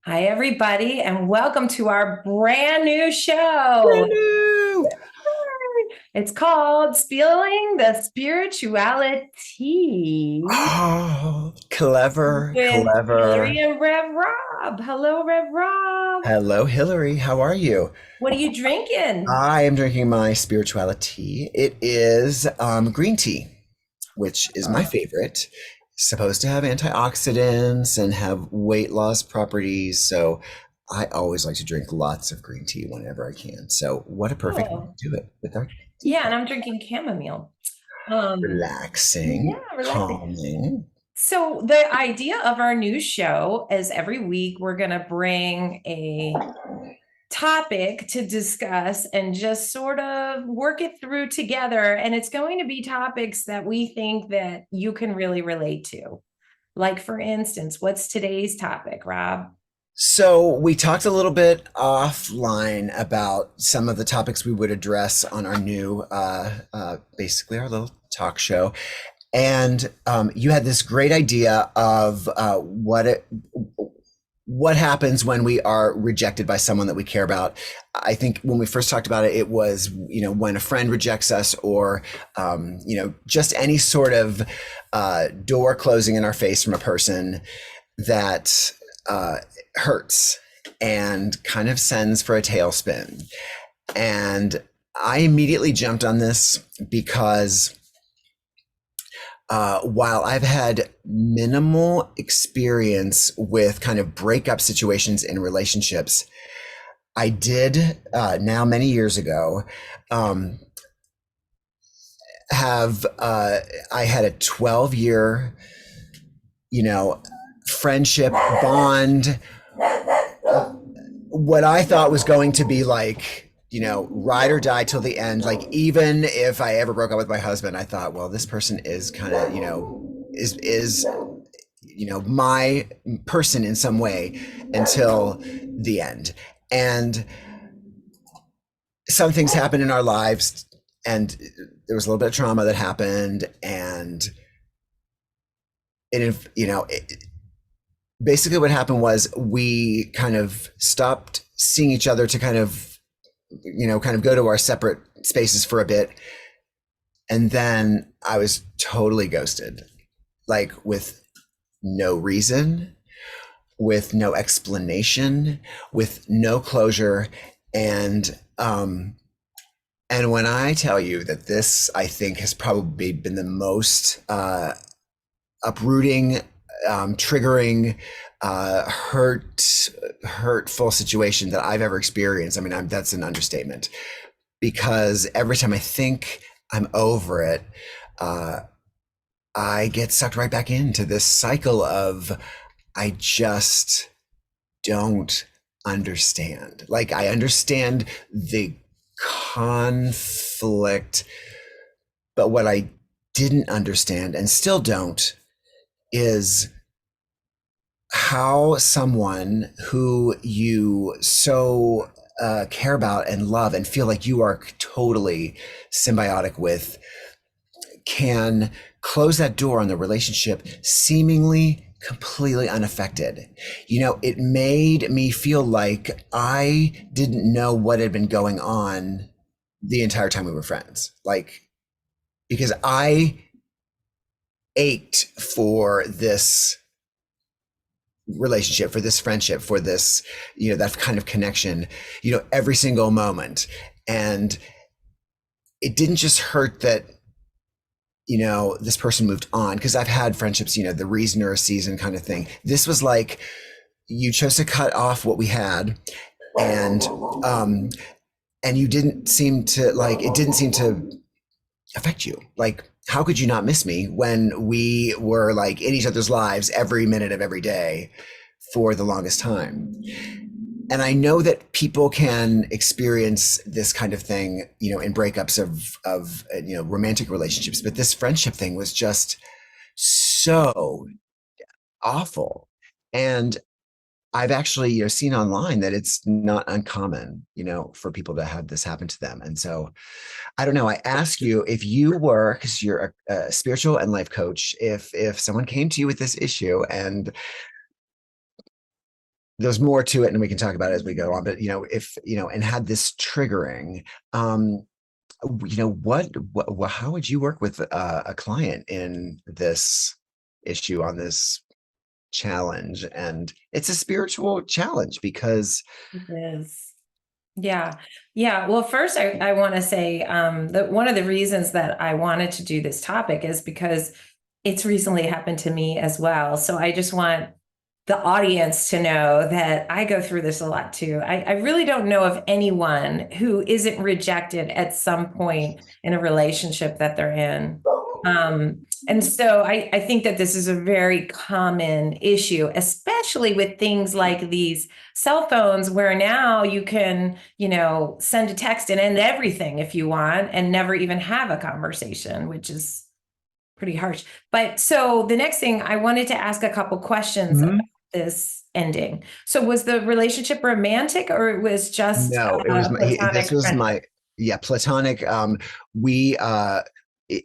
Hi, everybody, and welcome to our brand new show. Hello. It's called Spilling the Spirituali-TEA Oh, clever, with Hilary clever. and Rev Rob. Hello, Rev Rob. Hello, Hilary. How are you? What are you drinking? I am drinking my Spirituali-TEA. It is green tea, which is my favorite. Supposed to have antioxidants and have weight loss properties. So I always like to drink lots of green tea whenever I can. So what a perfect way Oh, to do it with our tea yeah, and party. I'm drinking chamomile. Um, Relaxing, yeah, relaxing. calming. So the idea of our new show is every week we're going to bring a topic to discuss and just sort of work it through together, and it's going to be topics that we think that you can really relate to. Like, for instance, what's today's topic, Rob? So we talked a little bit offline about some of the topics we would address on our new, basically our little talk show, and you had this great idea of what happens when we are rejected by someone that we care about. I think when we first talked about it, it was when a friend rejects us, or just any sort of door closing in our face from a person that hurts and kind of sends for a tailspin. And I immediately jumped on this because while I've had minimal experience with kind of breakup situations in relationships, I did now many years ago um, have I had a 12-year, friendship bond, what I thought was going to be like, ride or die till the end. Like, even if I ever broke up with my husband, I thought, well, this person is kind of, is my person in some way until the end. And some things happened in our lives, and there was a little bit of trauma that happened, and basically what happened was we kind of stopped seeing each other to kind of go to our separate spaces for a bit. And then I was totally ghosted, like with no reason, with no explanation, with no closure. And, and when I tell you that this, I think, has probably been the most uprooting, triggering, hurtful situation that I've ever experienced. I mean, that's an understatement, because every time I think I'm over it, uh, I get sucked right back into this cycle of I just don't understand. Like, I understand the conflict, but what I didn't understand and still don't is how someone who you so care about and love and feel like you are totally symbiotic with can close that door on the relationship seemingly completely unaffected. It made me feel like I didn't know what had been going on the entire time we were friends. Like, because I ached for this relationship, for this friendship, for this, that kind of connection, every single moment. And it didn't just hurt that, this person moved on, because I've had friendships, the reason or a season kind of thing. This was like, you chose to cut off what we had, and um and you didn't seem to like, it didn't seem to affect you. Like, how could you not miss me when we were like in each other's lives every minute of every day for the longest time? And I know that people can experience this kind of thing, in breakups of romantic relationships, but this friendship thing was just so awful. And I've actually, seen online that it's not uncommon, for people to have this happen to them. And so I don't know. I ask you, if you were, because you're a spiritual and life coach, if someone came to you with this issue and there's more to it and we can talk about it as we go on, but if and had this triggering, um how would you work with a client in this issue, on this challenge? And it's a spiritual challenge because It is. Yeah. Yeah. Well, first, I want to say that one of the reasons that I wanted to do this topic is because it's recently happened to me as well. So I just want the audience to know that I go through this a lot too. I really don't know of anyone who isn't rejected at some point in a relationship that they're in. And so I think that this is a very common issue, especially with things like these cell phones, where now you can, send a text and end everything if you want and never even have a conversation, which is pretty harsh. But so the next thing, I wanted to ask a couple questions about this ending. So was the relationship romantic, or it was just no, it was this platonic was friendship? my, yeah, platonic. We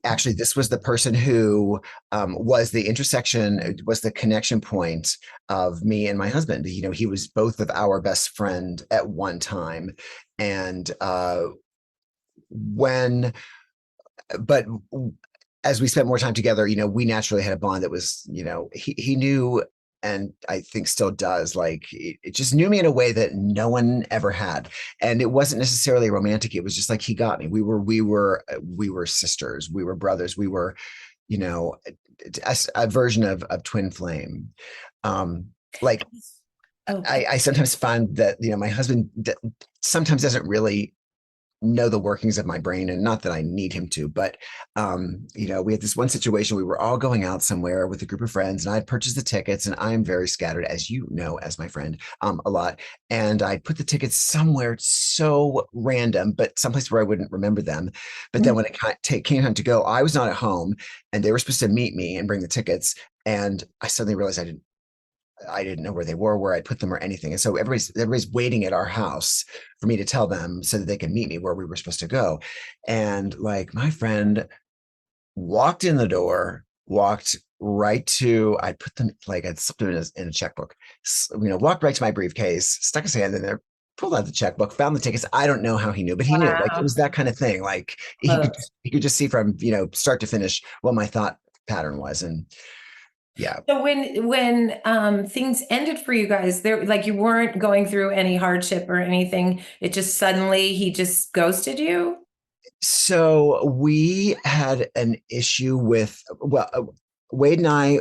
actually, this was the person who was the intersection, was the connection point of me and my husband. He was both of our best friend at one time. And when but as we spent more time together, we naturally had a bond that was, he knew, and I think still does, like it just knew me in a way that no one ever had. And it wasn't necessarily romantic. It was just like he got me. We were sisters, we were brothers, we were, you know, a version of twin flame. Um, like Oh, I sometimes find that, my husband sometimes doesn't really know the workings of my brain, and not that I need him to, but we had this one situation. We were all going out somewhere with a group of friends, and I'd purchased the tickets, and I'm very scattered, as you know, as my friend, a lot. And I put the tickets somewhere so random, but someplace where I wouldn't remember them. But then when it came time to go, I was not at home, and they were supposed to meet me and bring the tickets. And I suddenly realized I didn't know where they were, where I put them, or anything. And so everybody's waiting at our house for me to tell them so that they can meet me where we were supposed to go. And like, my friend walked in the door, walked right to, I put them, like, I'd slipped them in a checkbook, walked right to my briefcase, stuck his hand in there, pulled out the checkbook, found the tickets. I don't know how he knew, but he knew. Like, it wow. was that kind of thing. Like, he could Close. he could just see from, start to finish what my thought pattern was. And yeah. So when things ended for you guys, there, like, you weren't going through any hardship or anything. It just suddenly he just ghosted you. So we had an issue with, well, Wade and I,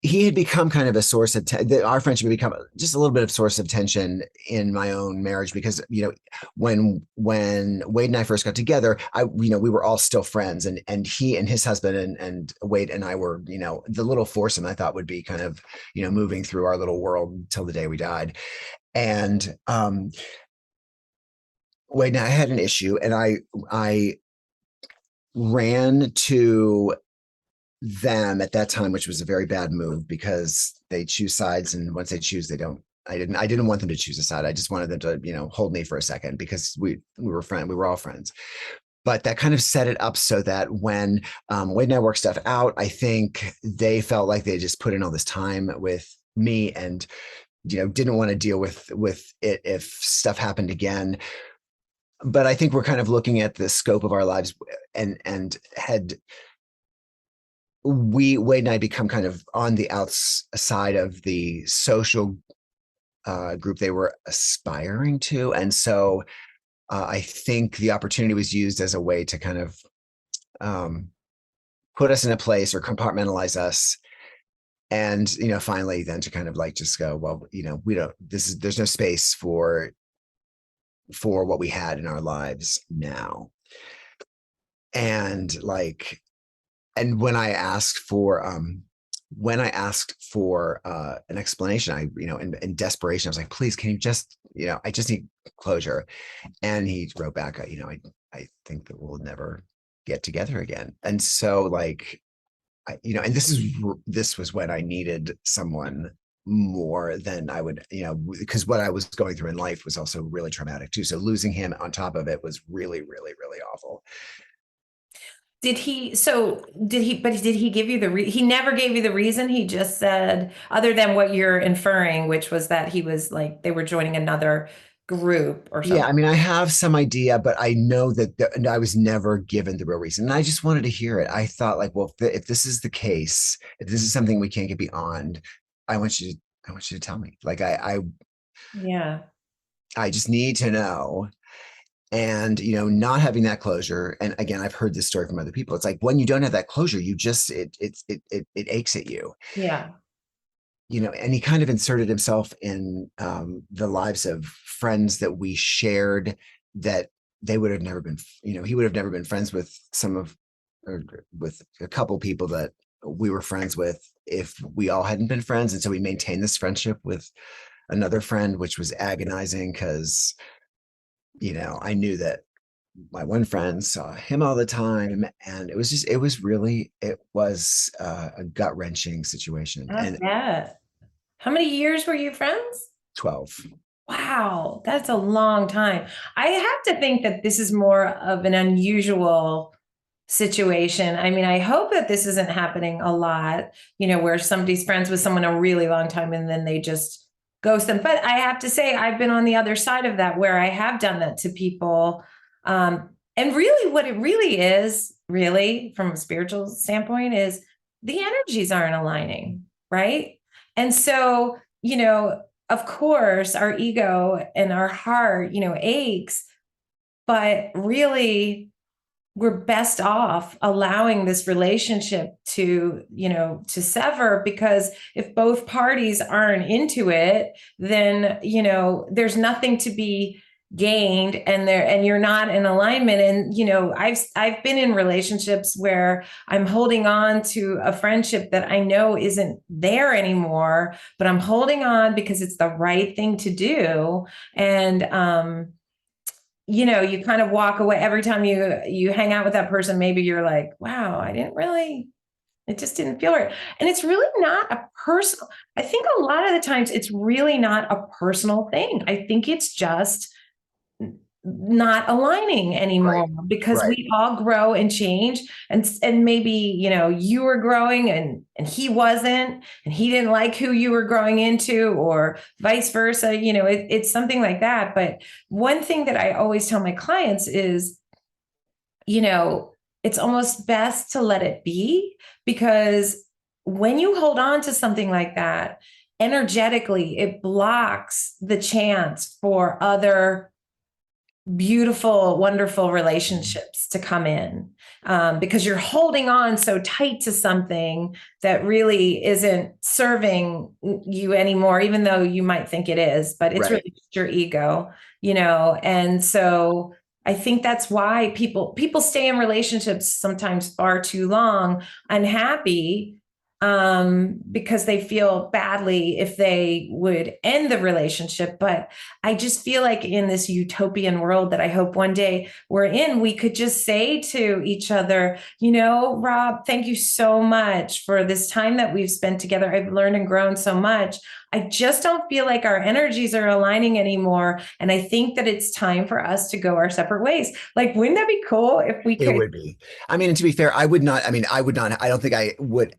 he had become kind of a source of our friendship had become just a little bit of source of tension in my own marriage, because when Wade and I first got together, we were all still friends, and he and his husband and Wade and I were, the little foursome I thought would be kind of, moving through our little world till the day we died. And Wade and I had an issue, and I ran to them at that time, which was a very bad move, because they choose sides, and once they choose, they don't. I didn't want them to choose a side. I just wanted them to, hold me for a second, because we were all friends. But that kind of set it up so that when Wade and I worked stuff out, I think they felt like they just put in all this time with me, and didn't want to deal with it if stuff happened again. But I think we're kind of looking at the scope of our lives, and had Wade and I become kind of on the outside of the social group they were aspiring to. And so I think the opportunity was used as a way to kind of um, put us in a place, or compartmentalize us. And, finally then to kind of like just go, well, we don't, there's no space for what we had in our lives now. And like, and when I asked for an explanation, I, in desperation, I was like, please, can you just, I just need closure. And he wrote back, I think that we'll never get together again. And so like, and this was when I needed someone more than I would, because what I was going through in life was also really traumatic too. So losing him on top of it was really, really, really awful. but did he give you he never gave you the reason? He just said, other than what you're inferring, which was that he was like, they were joining another group or Yeah, something. I mean, I have some idea, but I know that I was never given the real reason. And I just wanted to hear it. I thought, like, well, if this is the case, if this is something we can't get beyond, I want you to, I want you to tell me. Like, Yeah. I just need to know. And not having that closure. And again, I've heard this story from other people. It's like when you don't have that closure, you just it aches at you. Yeah. And he kind of inserted himself in the lives of friends that we shared, that they would have never been, he would have never been friends with or with a couple people that we were friends with if we all hadn't been friends. And so we maintained this friendship with another friend, which was agonizing because, I knew that my one friend saw him all the time, and it was a gut wrenching situation. I And bet. How many years were you friends? 12. Wow, that's a long time. I have to think that this is more of an unusual situation. I mean, I hope that this isn't happening a lot, where somebody's friends with someone a really long time and then they just ghost them. But I have to say, I've been on the other side of that where I have done that to people. And really, what it really is, really, from a spiritual standpoint, is the energies aren't aligning, right? And so, of course, our ego and our heart, aches, but really, we're best off allowing this relationship to sever, because if both parties aren't into it, then there's nothing to be gained, and you're not in alignment. And I've been in relationships where I'm holding on to a friendship that I know isn't there anymore, but I'm holding on because it's the right thing to do. And you kind of walk away every time you hang out with that person. Maybe you're like, wow, it just didn't feel right. And it's really not a personal, I think a lot of the times it's really not a personal thing. I think it's just not aligning Right. anymore, because Right. we all grow and change. And maybe you were growing and he wasn't, and he didn't like who you were growing into, or vice versa. It's something like that. But one thing that I always tell my clients is, it's almost best to let it be, because when you hold on to something like that, energetically it blocks the chance for other beautiful, wonderful relationships to come in, because you're holding on so tight to something that really isn't serving you anymore, even though you might think it is, but it's Right. really just your ego. And so I think that's why people stay in relationships sometimes far too long, unhappy, because they feel badly if they would end the relationship. But I just feel like in this utopian world that I hope one day we're in, we could just say to each other, Rob, thank you so much for this time that we've spent together. I've learned and grown so much. I just don't feel like our energies are aligning anymore. And I think that it's time for us to go our separate ways. Like, wouldn't that be cool if we It could? would be. I mean, and to be fair, I would not, I don't think I would,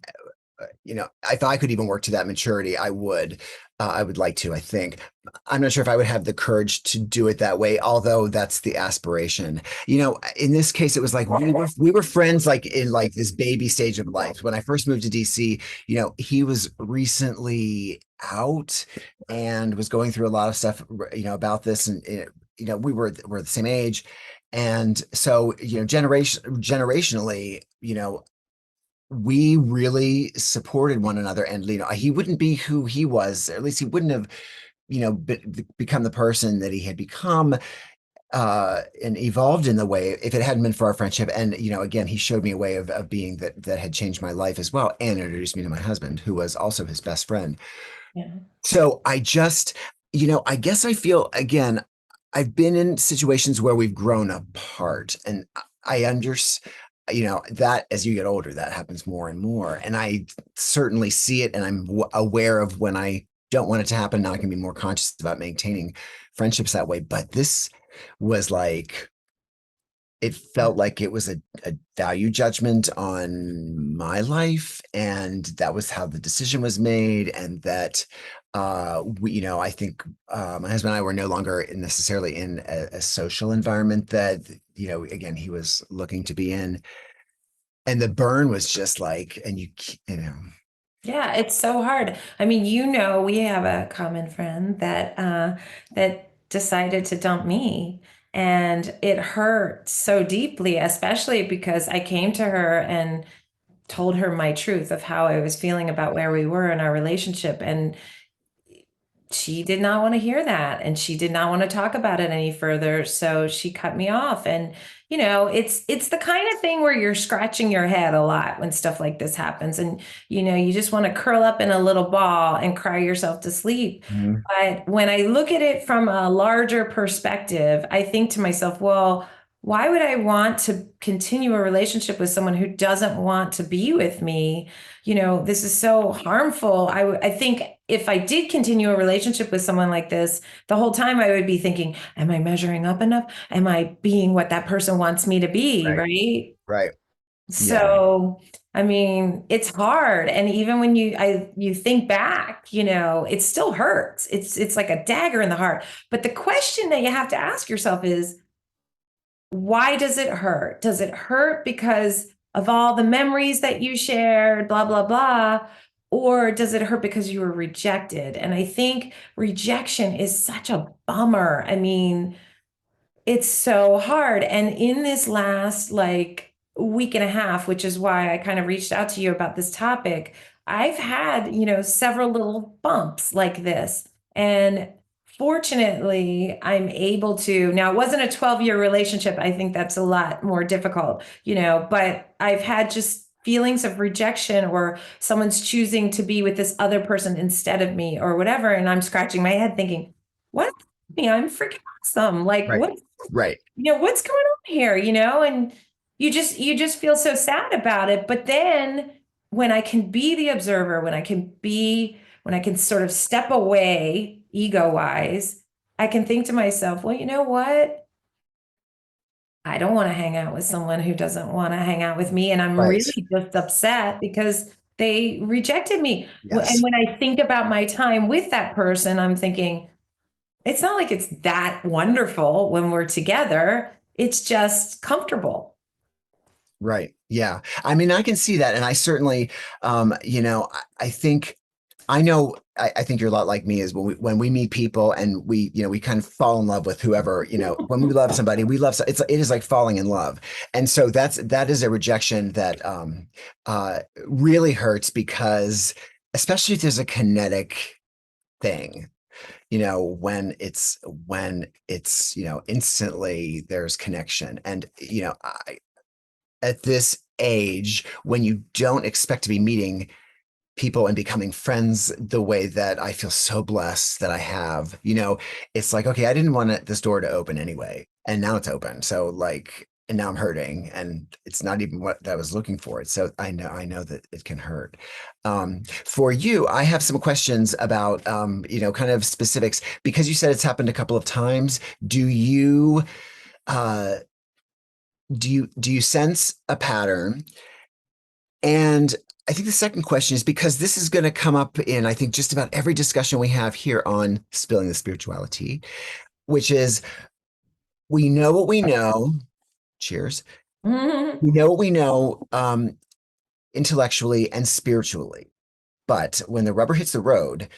if I could even work to that maturity, I would. I would like to, I think. I'm not sure if I would have the courage to do it that way, although that's the aspiration. In this case, it was like we were friends like in like this baby stage of life. When I first moved to DC, he was recently out and was going through a lot of stuff, about this. And we're the same age. And so, generationally, we really supported one another. And he wouldn't be who he was, or at least he wouldn't have become the person that he had become, and evolved in the way, if it hadn't been for our friendship. And again, he showed me a way of being that had changed my life as well, and introduced me to my husband, who was also his best friend. Yeah. So I just, I guess I feel, again, I've been in situations where we've grown apart, and I understand, that as you get older, that happens more and more. And I certainly see it, and I'm aware of when I don't want it to happen. Now I can be more conscious about maintaining friendships that way. But this was like, it felt like it was a value judgment on my life, and that was how the decision was made, and that I think my husband and I were no longer necessarily in a social environment that, again, he was looking to be in, and the burn was just like, and you know, Yeah, it's so hard. I mean, we have a common friend that decided to dump me, and it hurt so deeply, especially because I came to her and told her my truth of how I was feeling about where we were in our relationship, and she did not want to hear that, and she did not want to talk about it any further, so she cut me off. And it's the kind of thing where you're scratching your head a lot when stuff like this happens, and you just want to curl up in a little ball and cry yourself to sleep. Mhm. But when I look at it from a larger perspective, I think to myself, well, why would I want to continue a relationship with someone who doesn't want to be with me? This is so harmful. I think if I did continue a relationship with someone like this, the whole time I would be thinking, am I measuring up enough? Am I being what that person wants me to be? Right. Right. Right. Yeah. So, I mean, it's hard. And even when you think back, it still hurts. It's like a dagger in the heart. But the question that you have to ask yourself is, why does it hurt? Does it hurt because of all the memories that you shared, blah, blah, blah? Or does it hurt because you were rejected? And I think rejection is such a bummer. I mean, it's so hard. And in this last like week and a half, which is why I kind of reached out to you about this topic, I've had, several little bumps like this. And fortunately, I'm able to. Now, it wasn't a 12-year relationship. I think that's a lot more difficult, but I've had just feelings of rejection, or someone's choosing to be with this other person instead of me or whatever. And I'm scratching my head thinking, what? Me, I'm freaking awesome. Like, Right. Right. what's going on here, and you just feel so sad about it. But then when I can be the observer, when I can sort of step away ego wise, I can think to myself, well, you know what? I don't want to hang out with someone who doesn't want to hang out with me. And I'm Right. really just upset because they rejected me. And Yes. when I think about my time with that person, I'm thinking, it's not like it's that wonderful when we're together. It's just comfortable. Right. Yeah. I mean, I can see that. And I certainly, I think, I think you're a lot like me, is when we meet people and we kind of fall in love with whoever, when we love somebody, it is like falling in love. And so that is a rejection that, really hurts, because especially if there's a kinetic thing, when it's, instantly there's connection. And, at this age, when you don't expect to be meeting people and becoming friends the way that I feel so blessed that I have, it's like, okay, I didn't want this door to open anyway, and now it's open. So like, and now I'm hurting, and it's not even what I was looking for. So I know that it can hurt. For you, I have some questions about, kind of specifics, because you said it's happened a couple of times. Uh, do you sense a pattern? And I think the second question is, because this is going to come up in, I think, just about every discussion we have here on Spilling the Spirituality, which is, we know what we know. Cheers. Mhm. We know what we know, intellectually and spiritually. But when the rubber hits the road,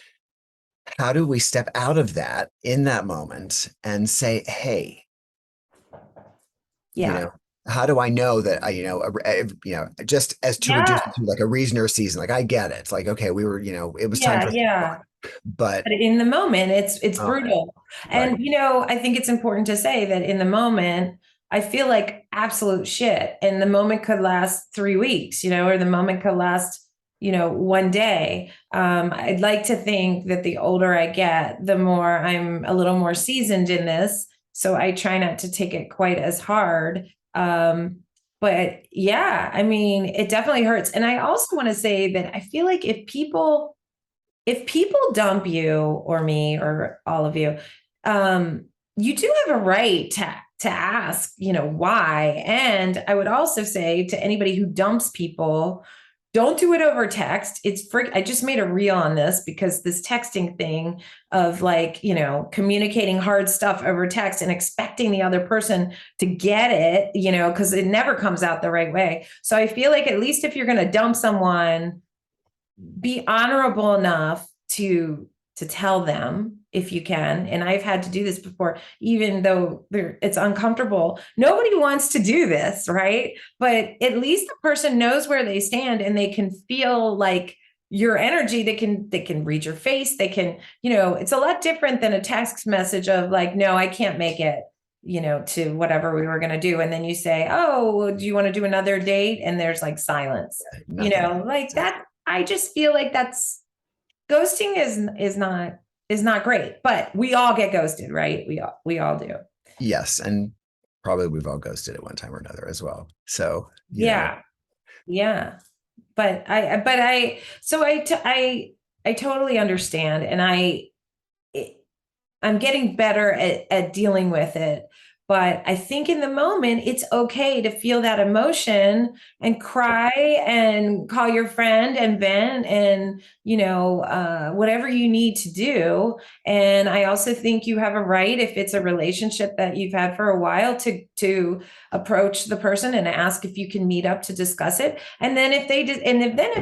how do we step out of that in that moment and say, hey, you Yeah. know, how do I know that just as to reduce Yeah. it to like a reason or season? Like, I get it. It's like, okay, it was time Yeah. for us to move Yeah. on. But But in the moment, it's moment, brutal. right, And I think it's important to say that in the moment, I feel like absolute shit. And the moment could last 3 weeks, or the moment could last, one day. I'd like to think that the older I get, the more I'm a little more seasoned in this. So I try not to take it quite as hard. But yeah, I mean, it definitely hurts. And I also want to say that I feel like if people dump you or me or all of you, um, you do have a right to to ask, why. And I would also say to anybody who dumps people, don't do it over text. I just made a reel on this because this texting thing of like, communicating hard stuff over text and expecting the other person to get it, because it never comes out the right way. So I feel like at least if you're going to dump someone, be honorable enough to tell them if you can. And I've had to do this before, even though it's uncomfortable. Nobody wants to do this, right? But at least the person knows where they stand and they can feel like your energy. They can read your face. They can, it's a lot different than a text message of like, no, I can't make it, to whatever we were going to do. And then you say, oh, do you want to do another date? And there's like silence, Nothing. like that. I just feel like that's ghosting is not great, but we all get ghosted, right? We all do. Yes, and probably we've all ghosted at one time or another as well. So, Yeah. Yeah. So I totally understand. And I'm getting better at dealing with it. But I think in the moment, it's okay to feel that emotion and cry and call your friend and vent and, whatever you need to do. And I also think you have a right, if it's a relationship that you've had for a while, to approach the person and ask if you can meet up to discuss it. And then if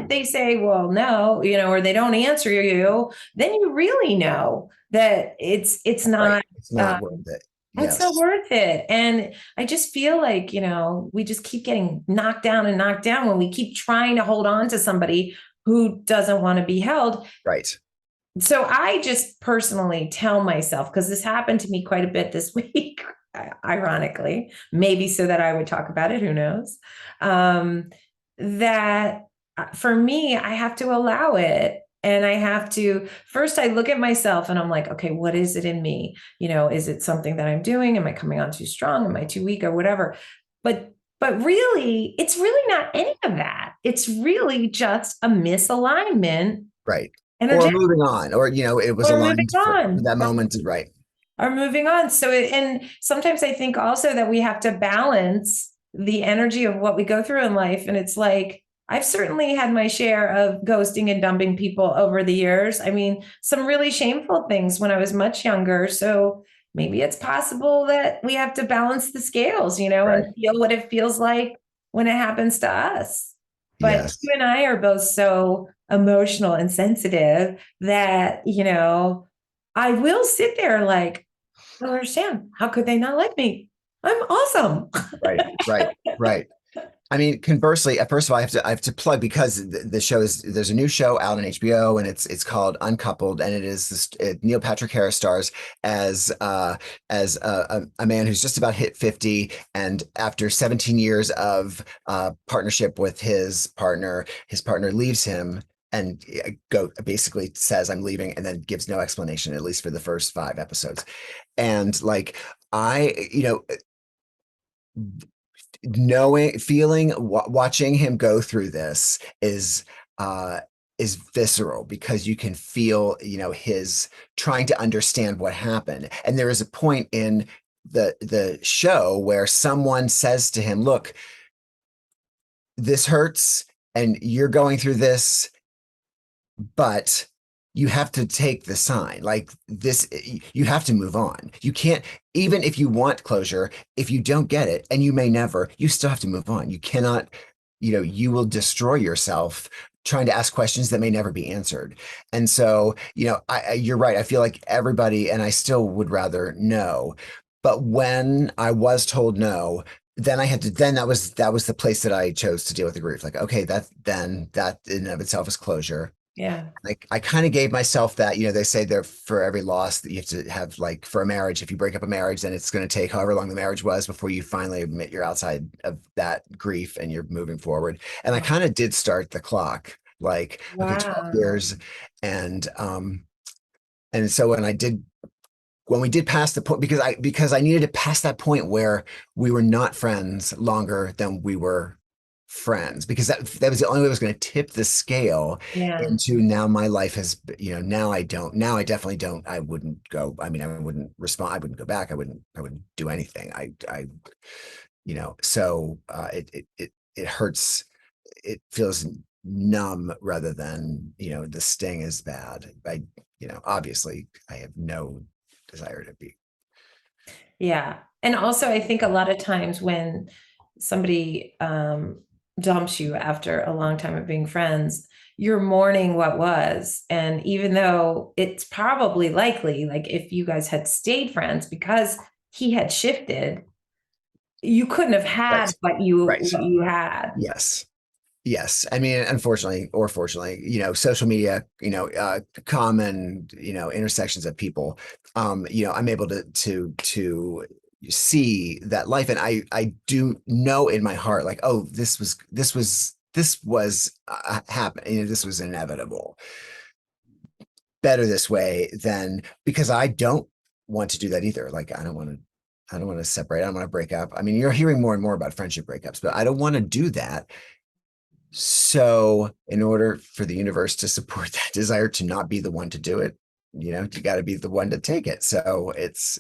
they say, well, no, or they don't answer you, then you really know that it's right. not It's not worth it. it's not Yes. worth it. And I just feel like, we just keep getting knocked down and knocked down when we keep trying to hold on to somebody who doesn't want to be held. Right. So I just personally tell myself, because this happened to me quite a bit this week, ironically, maybe so that I would talk about it, who knows, that for me, I have to allow it. And I have to, first I look at myself and I'm like, okay, what is it in me? Is it something that I'm doing? Am I coming on too strong? Am I too weak or whatever? But really, it's really not any of that. It's really just a misalignment Right. Or energetic. moving on, or, it was Or moving aligned for on, that moment. Right. or moving on. And sometimes I think also that we have to balance the energy of what we go through in life. And it's like, I've certainly had my share of ghosting and dumping people over the years. I mean, some really shameful things when I was much younger. So maybe it's possible that we have to balance the scales, Right. and feel what it feels like when it happens to us. But Yes. you and I are both so emotional and sensitive that, I will sit there like, I don't understand. How could they not like me? I'm awesome. Right. Right. Right. I mean, conversely, first of all, I have to plug, because the show there's a new show out on HBO, and it's called Uncoupled, and it is Neil Patrick Harris stars as a man who's just about hit 50, and after 17 years of partnership with his partner leaves him and basically says, I'm leaving, and then gives no explanation, at least for the first 5 episodes. And like, I, watching him go through this uh is visceral, because you can feel, his trying to understand what happened. And there is a point in the show where someone says to him, look, this hurts and you're going through this, but you have to take the sign. Like this, you have to move on. You can't, even if you want closure, if you don't get it, and you may never, you still have to move on. You cannot, you will destroy yourself trying to ask questions that may never be answered. And so, you're right. I feel like everybody, and I still would rather no. But when I was told no, then that was the place that I chose to deal with the grief. Like, okay, that in and of itself is closure. Yeah. Like, I kind of gave myself that, they say there, for every loss that you have to have, like for a marriage, if you break up a marriage, then it's going to take however long the marriage was before you finally admit you're outside of that grief and you're moving forward. And I kind of did start the clock, like, okay, 12 Wow. years. And so when we did pass the point, because I needed to pass that point where we were not friends longer than we were friends, because that was the only way I was going to tip the scale Yeah. into now my life has, now now I definitely don't, I wouldn't go. I mean, I wouldn't respond. I wouldn't go back. I wouldn't do anything. So it hurts. It feels numb rather than, the sting is bad. Obviously I have no desire to be. Yeah. And also, I think a lot of times when somebody dumps you after a long time of being friends, you're mourning what was. And even though it's probably likely, like if you guys had stayed friends because he had shifted, you couldn't have had Right. Right. what you had. Yes. Yes. I mean, unfortunately or fortunately, social media, common, intersections of people, I'm able to see that life. And I do know in my heart, like, oh, this was happening. This was inevitable. Better this way than, because I don't want to do that either. Like, I don't want to separate. I don't want to break up. I mean, you're hearing more and more about friendship breakups, but I don't want to do that. So in order for the universe to support that desire to not be the one to do it, you got to be the one to take it. So it's,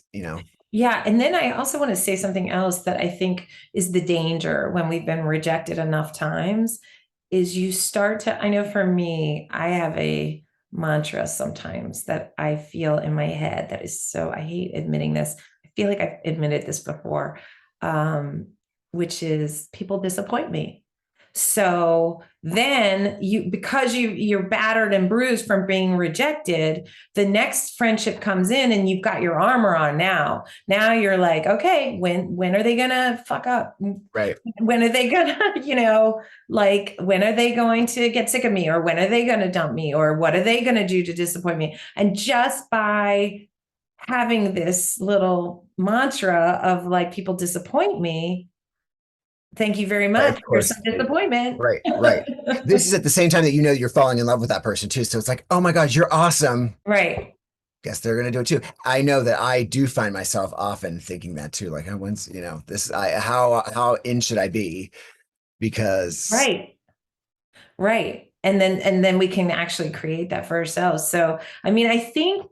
Yeah. And then I also want to say something else that I think is the danger when we've been rejected enough times is you start to, I know for me, I have a mantra sometimes that I feel in my head that is so, I hate admitting this. I feel like I've admitted this before, um, which is people disappoint me. So then because you're battered and bruised from being rejected, the next friendship comes in and you've got your armor on now. Now you're like, okay, when are they gonna fuck up? right. When are they gonna, like when are they going to get sick of me? Or when are they gonna dump me? Or what are they gonna do to disappoint me? And just by having this little mantra of like people disappoint me, thank you very Right. much. Of Here's some course. disappointment. Right. Right. This is at the same time that you're falling in love with that person too. So it's like, oh my God, you're awesome. Right. Guess they're gonna do it too. I know that I do find myself often thinking that too. Like, when's, this, how in should I be? Because Right. Right. And then we can actually create that for ourselves. So, I mean, I think,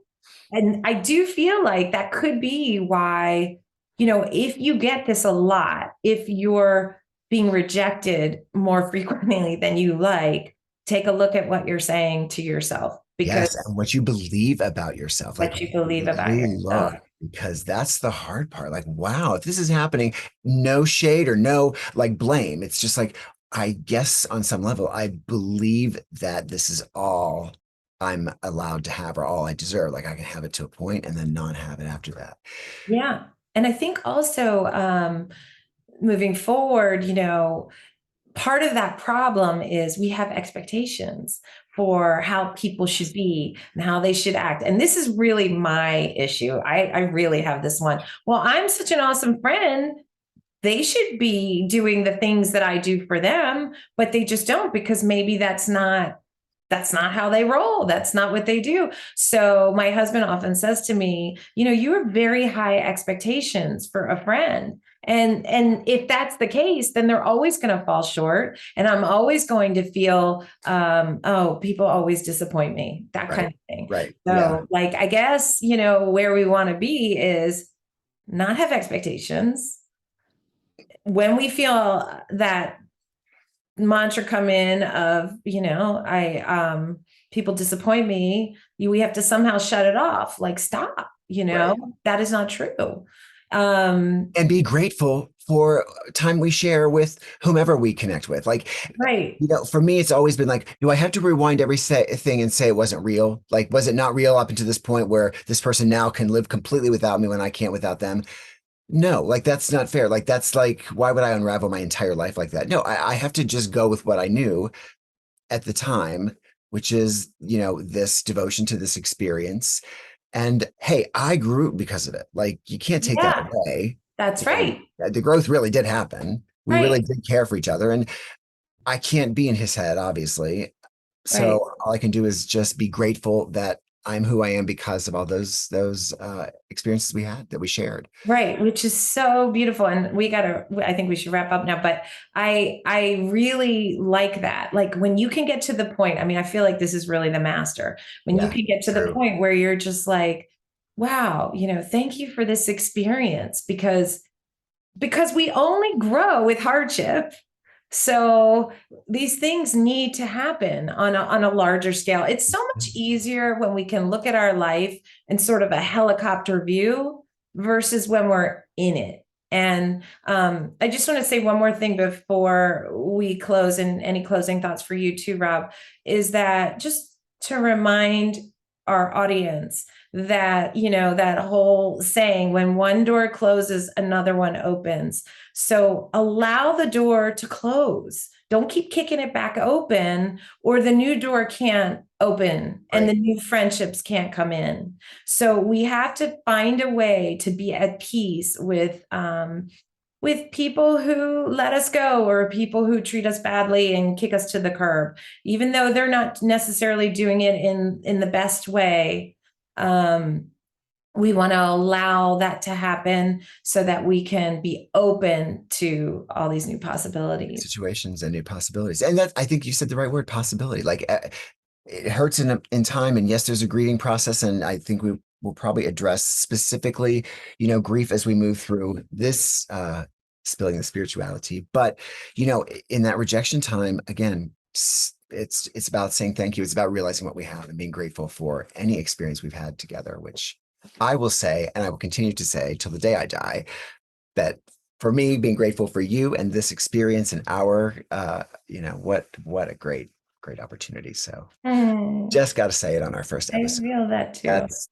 and I do feel like that could be why, if you get this a lot, if you're being rejected more frequently than you like, take a look at what you're saying to yourself because yes, and what you believe about yourself, like what you believe about really yourself. look, because that's the hard part. Like, wow, if this is happening, no shade or no like blame. It's just like, I guess on some level, I believe that this is all I'm allowed to have or all I deserve. Like I can have it to a point and then not have it after that. Yeah. And I think also moving forward, part of that problem is we have expectations for how people should be and how they should act. And this is really my issue. I really have this one. Well, I'm such an awesome friend. They should be doing the things that I do for them, but they just don't because maybe that's not how they roll. That's not what they do. So my husband often says to me, you have very high expectations for a friend. And if that's the case, then they're always going to fall short. And I'm always going to feel, oh, people always disappoint me, that kind Right. of thing. Right. Yeah. So like, I guess, where we want to be is not have expectations. When we feel that mantra come in of I people disappoint me, we have to somehow shut it off, like stop, Right. that is not true. um And be grateful for time we share with whomever we connect with. Like, right. for me, it's always been like, do I have to rewind every thing and say it wasn't real? Like, was it not real up until this point where this person now can live completely without me when I can't without them? No, like that's not fair. Like that's like, why would I unravel my entire life like that? No, I have to just go with what I knew at the time, which is, this devotion to this experience. And hey, I grew because of it. Like you can't take that Yeah, away. that's right. The growth really did happen. We really Right. did care for each other. And I can't be in his head, obviously. Right. So all I can do is just be grateful that I'm who I am because of all those experiences we had that we shared. Right, which is so beautiful. And I think we should wrap up now, but I really like that. Like when you can get to the point, I mean, I feel like this is really the master. When you Yeah, can get to the true. point where you're just like, wow, thank you for this experience because we only grow with hardship. So these things need to happen on a larger scale. It's so much easier when we can look at our life in sort of a helicopter view versus when we're in it. And I just want to say one more thing before we close, and any closing thoughts for you too, Rob, is that just to remind our audience that, that whole saying, when one door closes, another one opens. So allow the door to close. Don't keep kicking it back open, or the new door can't open and the Right. new friendships can't come in. So we have to find a way to be at peace with people who let us go, or people who treat us badly and kick us to the curb, even though they're not necessarily doing it in the best way. We want to allow that to happen so that we can be open to all these new possibilities. Situations and new possibilities. And that, I think you said the right word, possibility. Like it hurts in time. And yes, there's a grieving process. And I think we will probably address specifically, grief as we move through this, spilling the spirituality. But, in that rejection time, again, it's about saying thank you. It's about realizing what we have and being grateful for any experience we've had together, which I will say, and I will continue to say till the day I die, that for me, being grateful for you and this experience and our, what a great opporty. So Mm, just got to say it on our first I episode. feel that too.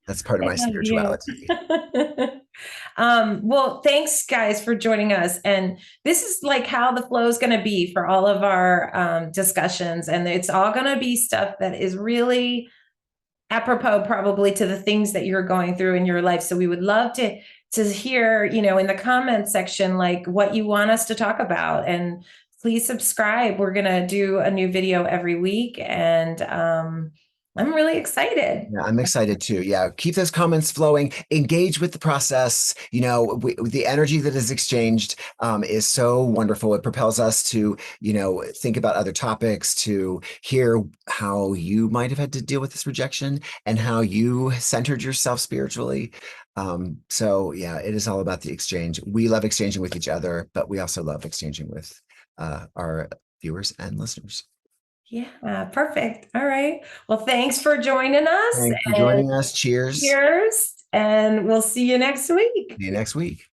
That's part of I my love you. spirituality. Well, thanks guys for joining us. And this is like how the flow is going to be for all of our discussions. And it's all going to be stuff that is really apropos probably to the things that you're going through in your life. So we would love to hear, in the comments section, like what you want us to talk about. And please subscribe. We're going to do a new video every week. And I'm really excited. Yeah, I'm excited too. Yeah, keep those comments flowing. Engage with the process. The energy that is exchanged is so wonderful. It propels us to, think about other topics, to hear how you might have had to deal with this rejection and how you centered yourself spiritually. So yeah, it is all about the exchange. We love exchanging with each other, but we also love exchanging with our viewers and listeners. Yeah, perfect. All right. Well, thanks for joining us. Thanks for And joining us. Cheers. cheers. And we'll see you next week. See you next week.